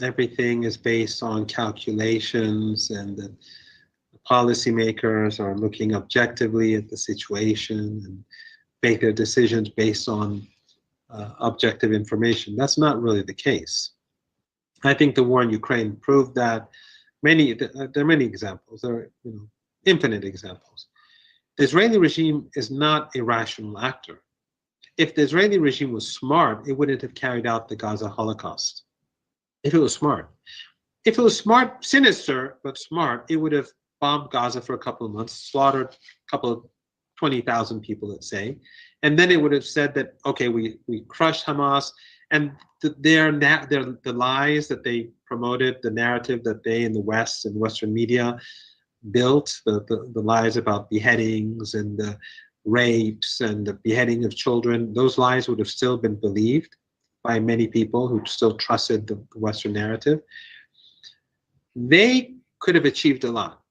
everything is based on calculations and that policymakers are looking objectively at the situation and make their decisions based on objective information. That's not really the case. I think the war in Ukraine proved that. There are many examples. There are infinite examples. The Israeli regime is not a rational actor. If the Israeli regime was smart, it wouldn't have carried out the Gaza Holocaust. If it was smart. If it was smart, sinister, but smart, it would have bombed Gaza for a couple of months, slaughtered a couple of 20,000 people, let's say, and then it would have said that, okay, we crushed Hamas, and the lies that they promoted, the narrative that they in the West and Western media built, the lies about beheadings and the rapes and the beheading of children, those lies would have still been believed by many people who still trusted the Western narrative. They could have achieved a lot,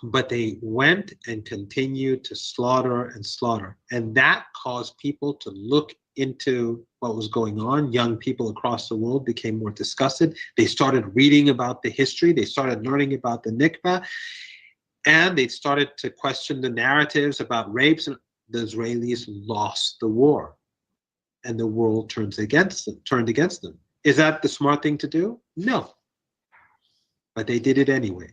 but they went and continued to slaughter and slaughter. And that caused people to look into what was going on. Young people across the world became more disgusted. They started reading about the history. They started learning about the Nikba. And they started to question the narratives about rapes. And the Israelis lost the war. And the world turned against them. Is that the smart thing to do? No. But they did it anyway.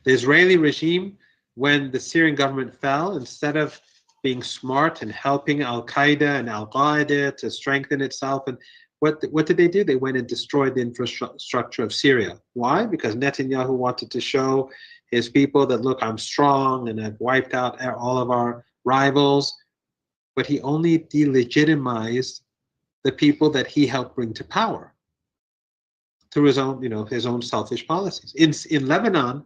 The Israeli regime, when the Syrian government fell, instead of being smart and helping Al-Qaeda and Al-Qaeda to strengthen itself, and what did they do? They went and destroyed the infrastructure of Syria. Why? Because Netanyahu wanted to show his people that, look, I'm strong and I've wiped out all of our rivals. But he only delegitimized the people that he helped bring to power through his own selfish policies. In Lebanon,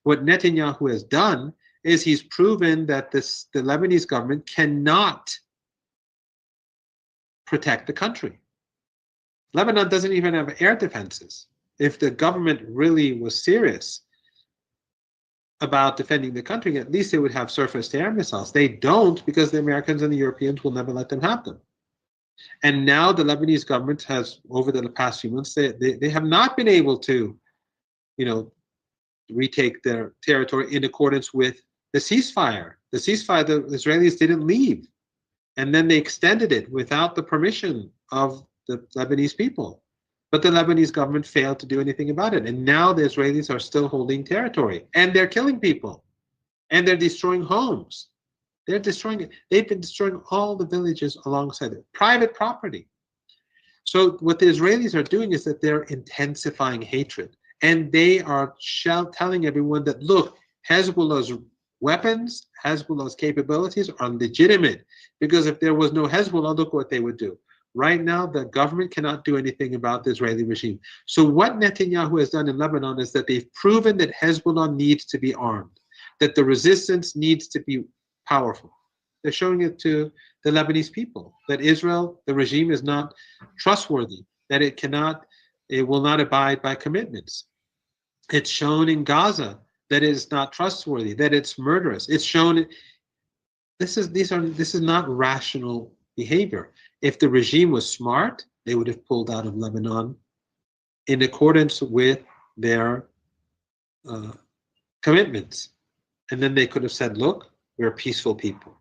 what Netanyahu has done is he's proven that the Lebanese government cannot protect the country. Lebanon doesn't even have air defenses. If the government really was serious about defending the country, at least they would have surface-to-air missiles. They don't, because the Americans and the Europeans will never let them have them. And now the Lebanese government has, over the past few months, they have not been able to, retake their territory in accordance with the ceasefire. The ceasefire, the Israelis didn't leave. And then they extended it without the permission of the Lebanese people. But the Lebanese government failed to do anything about it. And now the Israelis are still holding territory. And they're killing people. And they're destroying homes. They've been destroying all the villages alongside it. Private property. So what the Israelis are doing is that they're intensifying hatred. And they are telling everyone that, look, Hezbollah's weapons, Hezbollah's capabilities are legitimate. Because if there was no Hezbollah, look what they would do. Right now, the government cannot do anything about the Israeli regime. So what Netanyahu has done in Lebanon is that they've proven that Hezbollah needs to be armed, that the resistance needs to be powerful. They're showing it to the Lebanese people, that Israel, the regime, is not trustworthy, that it will not abide by commitments. It's shown in Gaza that it is not trustworthy, that it's murderous. It's shown this is not rational behavior. If the regime was smart, they would have pulled out of Lebanon in accordance with their commitments. And then they could have said, look, we're peaceful people.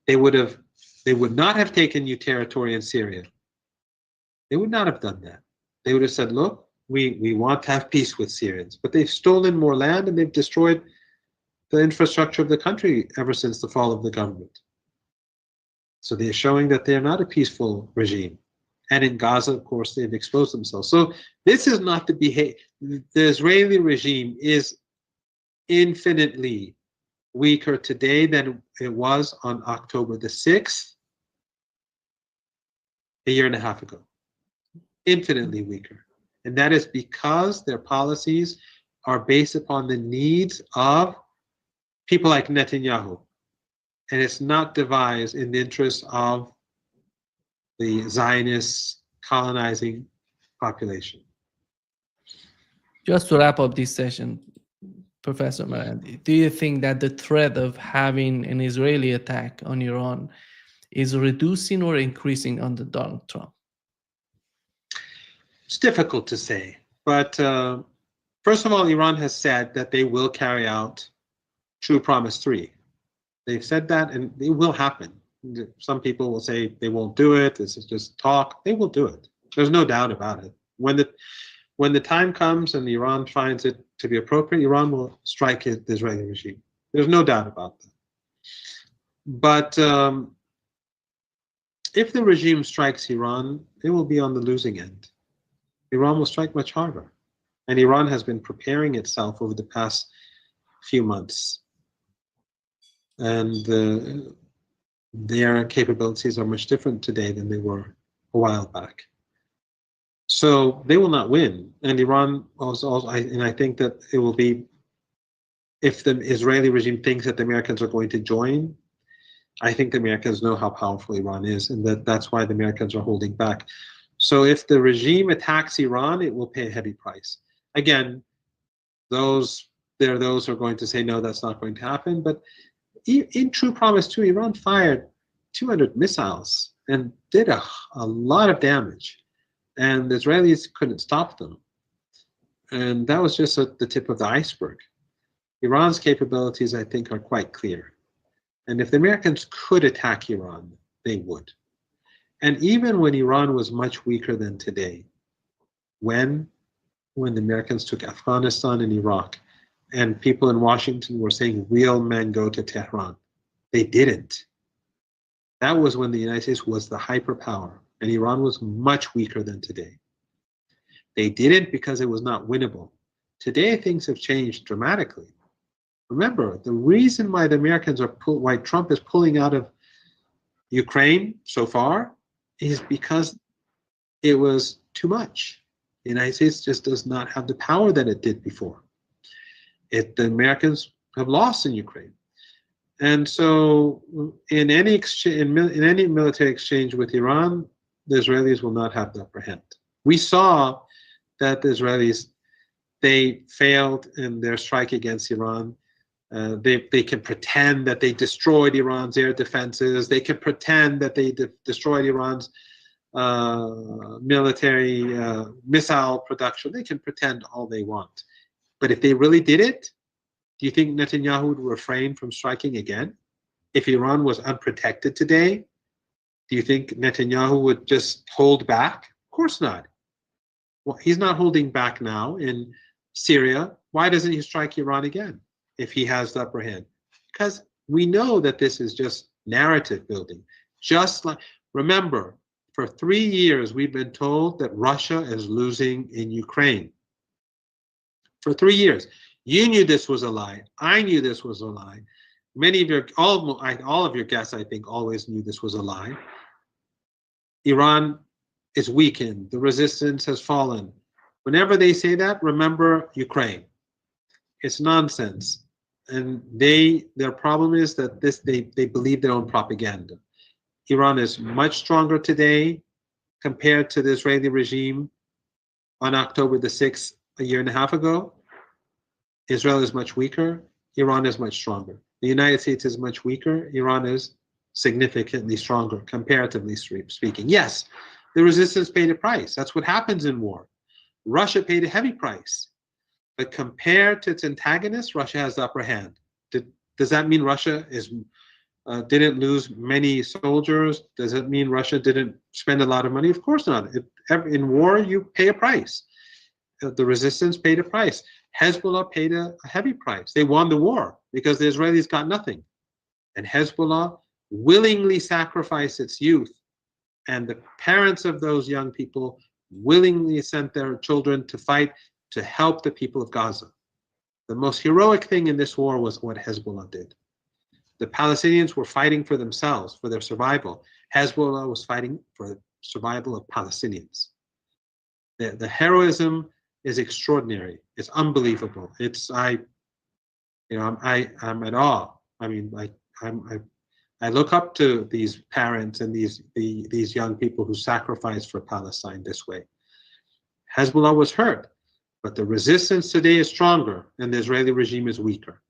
They would not have taken new territory in Syria. They would not have done that. They would have said, look, we want to have peace with Syrians. But they've stolen more land and they've destroyed the infrastructure of the country ever since the fall of the government. So they're showing that they're not a peaceful regime. And in Gaza, of course, they've exposed themselves. So this is not the behavior. The Israeli regime is infinitely weaker today than it was on October the 6th, a year and a half ago. Infinitely weaker. And that is because their policies are based upon the needs of people like Netanyahu. And it's not devised in the interest of the Zionist colonizing population. Just to wrap up this session, Professor Marandi, do you think that the threat of having an Israeli attack on Iran is reducing or increasing under Donald Trump? It's difficult to say. But first of all, Iran has said that they will carry out True Promise 3. They've said that, and it will happen. Some people will say they won't do it. This is just talk. They will do it. There's no doubt about it. When the time comes and Iran finds it to be appropriate, Iran will strike the Israeli regime. There's no doubt about that. But if the regime strikes Iran, it will be on the losing end. Iran will strike much harder. And Iran has been preparing itself over the past few months. And their capabilities are much different today than they were a while back. So they will not win. And Iran also, and I think that it will be if the Israeli regime thinks that the Americans are going to join, I think the Americans know how powerful Iran is, and that's why the Americans are holding back. So if the regime attacks Iran, it will pay a heavy price. Again, there are those who are going to say, no, that's not going to happen. But in true promise too, Iran fired 200 missiles and did a lot of damage. And the Israelis couldn't stop them. And that was just the tip of the iceberg. Iran's capabilities, I think, are quite clear. And if the Americans could attack Iran, they would. And even when Iran was much weaker than today, when the Americans took Afghanistan and Iraq, and people in Washington were saying real men go to Tehran, they didn't. That was when the United States was the hyperpower, and Iran was much weaker than today. They didn't because it was not winnable. Today, things have changed dramatically. Remember, the reason why the Americans why Trump is pulling out of Ukraine so far is because it was too much. The United States just does not have the power that it did before. The Americans have lost in Ukraine. And so in any military exchange with Iran, the Israelis will not have the upper hand. We saw that the Israelis, they failed in their strike against Iran. They can pretend that they destroyed Iran's air defenses. They can pretend that they destroyed Iran's military missile production. They can pretend all they want. But if they really did it, do you think Netanyahu would refrain from striking again? If Iran was unprotected today, do you think Netanyahu would just hold back? Of course not. Well, he's not holding back now in Syria. Why doesn't he strike Iran again if he has the upper hand? Because we know that this is just narrative building. Just like, remember, for 3 years, we've been told that Russia is losing in Ukraine. For 3 years. You knew this was a lie. I knew this was a lie. All of your guests, I think, always knew this was a lie. Iran is weakened. The resistance has fallen. Whenever they say that, remember Ukraine. It's nonsense. And their problem is that they believe their own propaganda. Iran is much stronger today compared to the Israeli regime on October the 6th, a year and a half ago. Israel is much weaker. Iran is much stronger. The United States is much weaker. Iran is significantly stronger, comparatively speaking. Yes, the resistance paid a price. That's what happens in war. Russia paid a heavy price. But compared to its antagonists, Russia has the upper hand. Does that mean Russia didn't lose many soldiers? Does it mean Russia didn't spend a lot of money? Of course not. In war, you pay a price. The resistance paid a price. Hezbollah paid a heavy price. They won the war because the Israelis got nothing. And Hezbollah willingly sacrificed its youth, and the parents of those young people willingly sent their children to fight to help the people of Gaza. The most heroic thing in this war was what Hezbollah did. The Palestinians were fighting for themselves, for their survival. Hezbollah was fighting for the survival of Palestinians. The heroism is extraordinary. It's unbelievable. I'm at awe. I mean, I look up to these parents and these young people who sacrificed for Palestine this way. Hezbollah was hurt, but the resistance today is stronger, and the Israeli regime is weaker.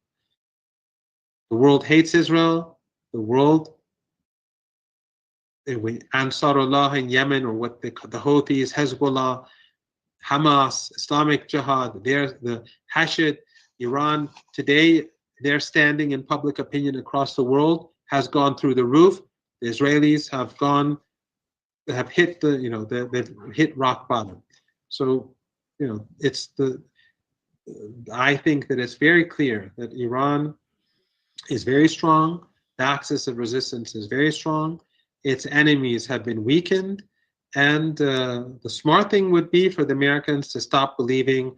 The world hates Israel. The world, Ansarullah in Yemen, or what the Houthis, Hezbollah, Hamas, Islamic Jihad, the Hashid, Iran, today their standing in public opinion across the world has gone through the roof. The Israelis have hit they've hit rock bottom. So, I think that it's very clear that Iran is very strong. The axis of resistance is very strong. Its enemies have been weakened. And the smart thing would be for the Americans to stop believing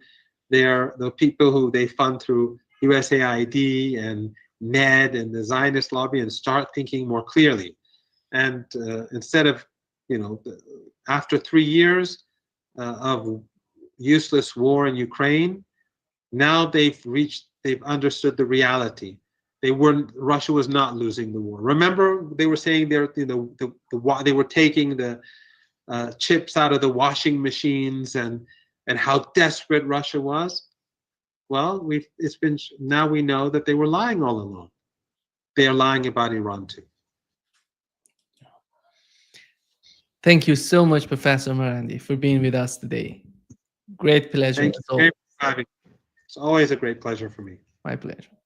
the people who they fund through USAID and NED and the Zionist lobby, and start thinking more clearly. And instead of, after 3 years of useless war in Ukraine, now they've reached They've understood the reality. They weren't. Russia was not losing the war. Remember, they were saying they're, they were taking the chips out of the washing machines, and how desperate Russia was. Well, it's been, now we know that they were lying all along. They are lying about Iran too. Thank you so much, Professor Marandi, for being with us today. Great pleasure Thank you as always. very much for having me. It's always a great pleasure for me. My pleasure.